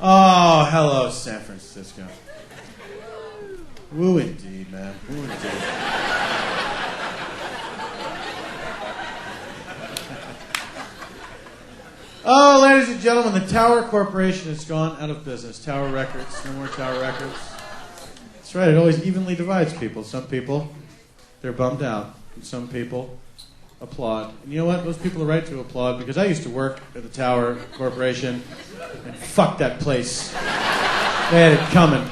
Oh, hello, San Francisco. Woo indeed, man. Woo indeed. Oh, ladies and gentlemen, the Tower Corporation has gone out of business. Tower Records. No more Tower Records. That's right. It always evenly divides people. Some people, they're bummed out. And some people applaud. And you know what? Those people are right to applaud because I used to work at the Tower Corporation and fuck that place. They had it coming.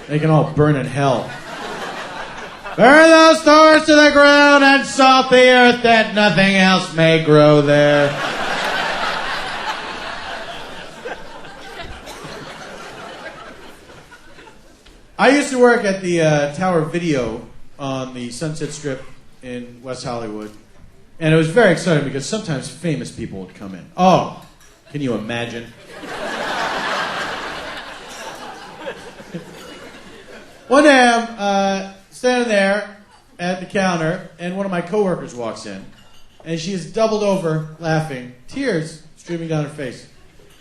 They can all burn in hell. Burn those stores to the ground and salt the earth that nothing else may grow there. I used to work at the Tower Video on the Sunset Strip in West Hollywood. And it was very exciting because sometimes famous people would come in. Oh, can you imagine? One day I'm standing there at the counter and one of my coworkers walks in. And she is doubled over laughing, tears streaming down her face.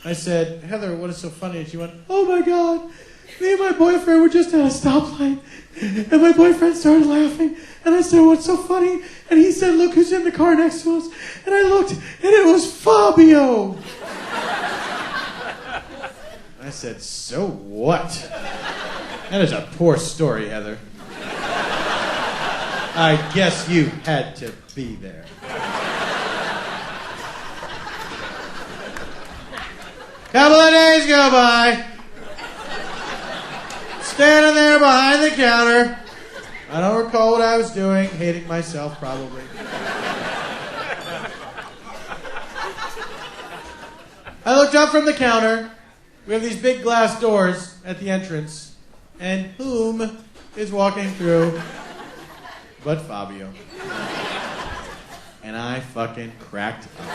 I said, Heather, what is so funny? And she went, oh my God. Me and my boyfriend were just at a stoplight, and my boyfriend started laughing, and I said, what's so funny? And he said, look who's in the car next to us. And I looked, and it was Fabio. I said, so what? That is a poor story, Heather. I guess you had to be there. Couple of days go by. Standing there behind the counter. I don't recall what I was doing. Hating myself, probably. I looked up from the counter. We have these big glass doors at the entrance. And whom is walking through but Fabio. And I fucking cracked up.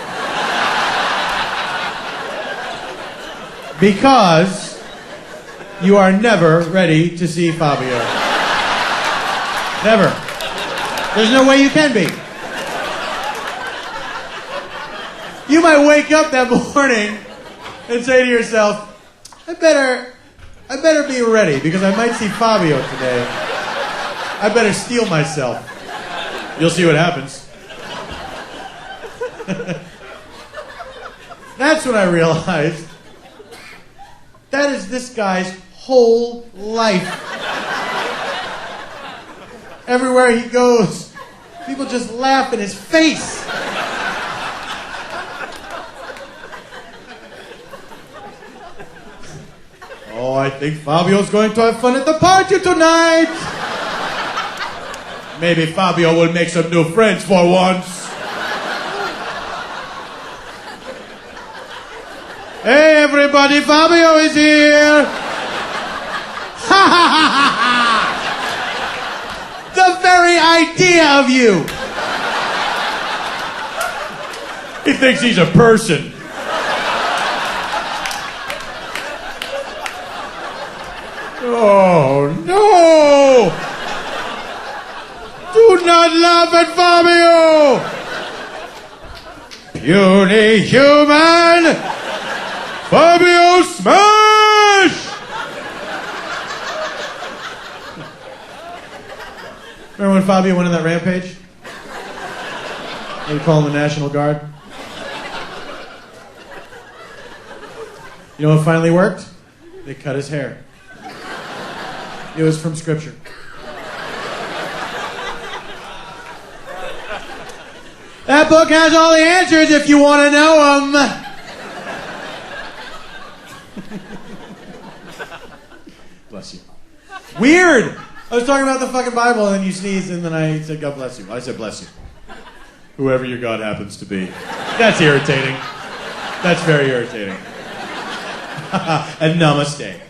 Because you are never ready to see Fabio. Never. There's no way you can be. You might wake up that morning and say to yourself, I better be ready because I might see Fabio today. I better steel myself. You'll see what happens. That's when I realized that is this guy's whole life. Everywhere he goes, people just laugh in his face. Oh, I think Fabio's going to have fun at the party tonight. Maybe Fabio will make some new friends for once. Hey, everybody, Fabio is here. Ha ha ha ha ha! The very idea of you. He thinks he's a person. Oh, no! Do not laugh at Fabio! Puny human! Fabio smash! Remember when Fabio went on that rampage? They were calling the National Guard. You know what finally worked? They cut his hair. It was from Scripture. That book has all the answers if you want to know them. Bless you. Weird! I was talking about the fucking Bible and then you sneezed and then I said, God bless you. I said, bless you. Whoever your God happens to be. That's irritating. That's very irritating. And namaste.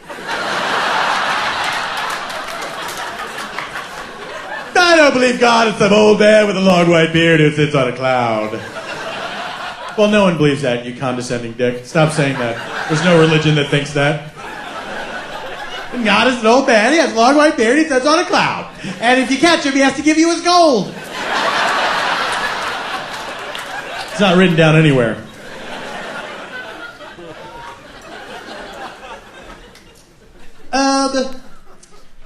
I don't believe God is some old man with a long white beard who sits on a cloud. Well, no one believes that, you condescending dick. Stop saying that. There's no religion that thinks that. God is an old man, he has a long white beard, he sits on a cloud. And if you catch him, he has to give you his gold. It's not written down anywhere.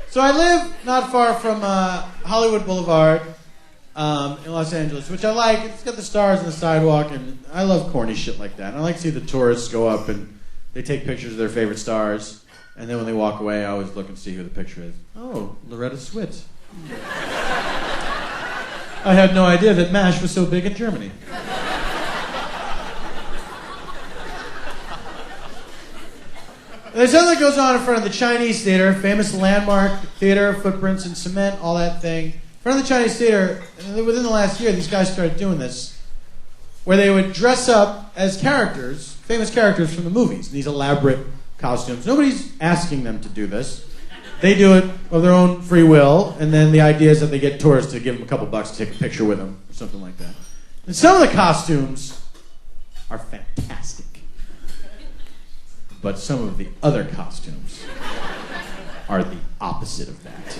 So I live not far from Hollywood Boulevard in Los Angeles, which I like. It's got the stars on the sidewalk, and I love corny shit like that. And I like to see the tourists go up and they take pictures of their favorite stars, and then when they walk away, I always look and see who the picture is. Oh, Loretta Swit. I had no idea that MASH was so big in Germany. There's something that goes on in front of the Chinese Theater, famous landmark theater, footprints in cement, all that thing. In front of the Chinese Theater, within the last year, these guys started doing this, where they would dress up as characters, famous characters from the movies, in these elaborate costumes. Nobody's asking them to do this. They do it of their own free will, and then the idea is that they get tourists to give them a couple bucks to take a picture with them, or something like that. And some of the costumes are fantastic. But some of the other costumes are the opposite of that.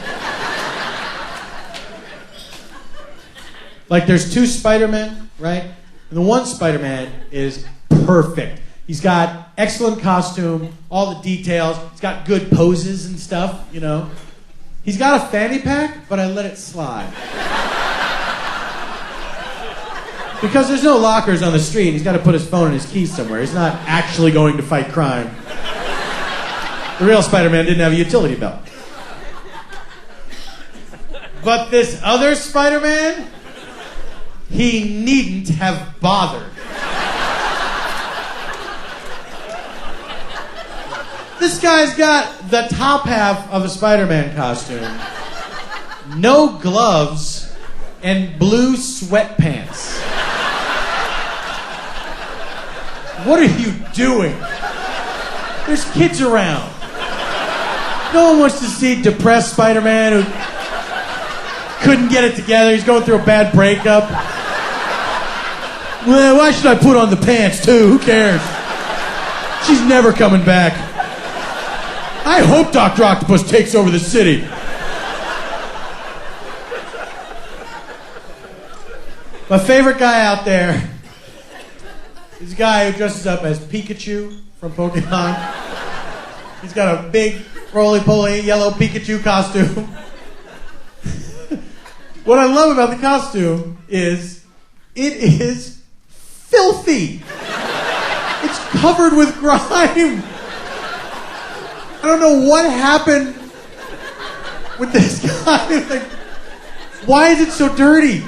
Like there's two Spider-Men, right? And the one Spider-Man is perfect. He's got excellent costume, all the details. He's got good poses and stuff, you know. He's got a fanny pack, but I let it slide. Because there's no lockers on the street. He's got to put his phone and his keys somewhere. He's not actually going to fight crime. The real Spider-Man didn't have a utility belt. But this other Spider-Man, he needn't have bothered. This guy's got the top half of a Spider-Man costume, no gloves, and blue sweatpants. What are you doing? There's kids around. No one wants to see depressed Spider-Man who couldn't get it together. He's going through a bad breakup. Well, why should I put on the pants too? Who cares? She's never coming back. I hope Dr. Octopus takes over the city. My favorite guy out there is a guy who dresses up as Pikachu from Pokemon. He's got a big, roly-poly, yellow Pikachu costume. What I love about the costume is it is filthy. It's covered with grime. I don't know what happened with this guy. Like, why is it so dirty?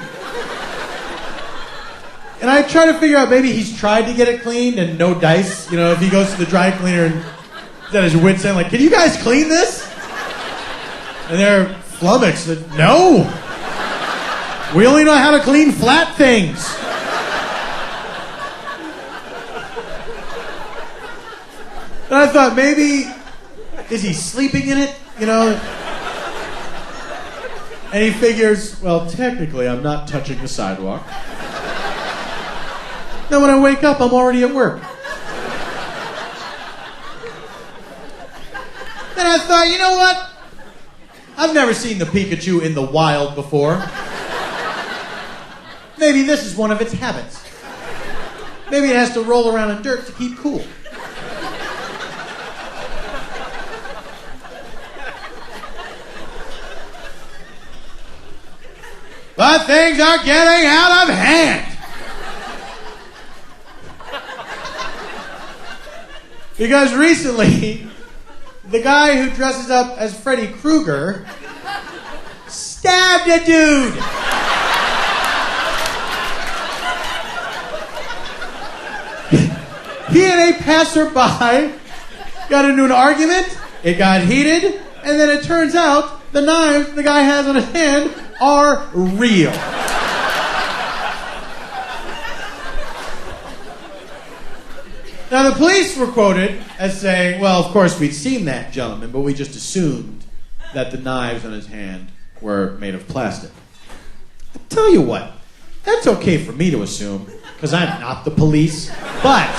And I try to figure out, maybe he's tried to get it cleaned and no dice. You know, if he goes to the dry cleaner and he's at his wit's end, like, can you guys clean this? And they're flummoxed. No. We only know how to clean flat things. And I thought, maybe, is he sleeping in it? You know? And he figures, well, technically, I'm not touching the sidewalk. Then when I wake up, I'm already at work. Then I thought, you know what? I've never seen the Pikachu in the wild before. Maybe this is one of its habits. Maybe it has to roll around in dirt to keep cool. But things are getting out of hand. Because recently, the guy who dresses up as Freddy Krueger stabbed a dude. He and a passerby got into an argument, it got heated, and then it turns out the knives the guy has on his hand are real. Now, the police were quoted as saying, well, of course, we'd seen that gentleman, but we just assumed that the knives on his hand were made of plastic. I tell you what, that's okay for me to assume, because I'm not the police. But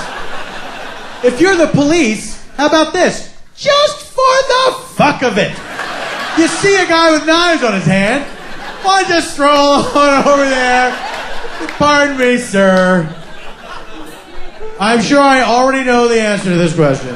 if you're the police, how about this? Just for the fuck of it. You see a guy with knives on his hand, why just stroll on over there? Pardon me, sir. I'm sure I already know the answer to this question.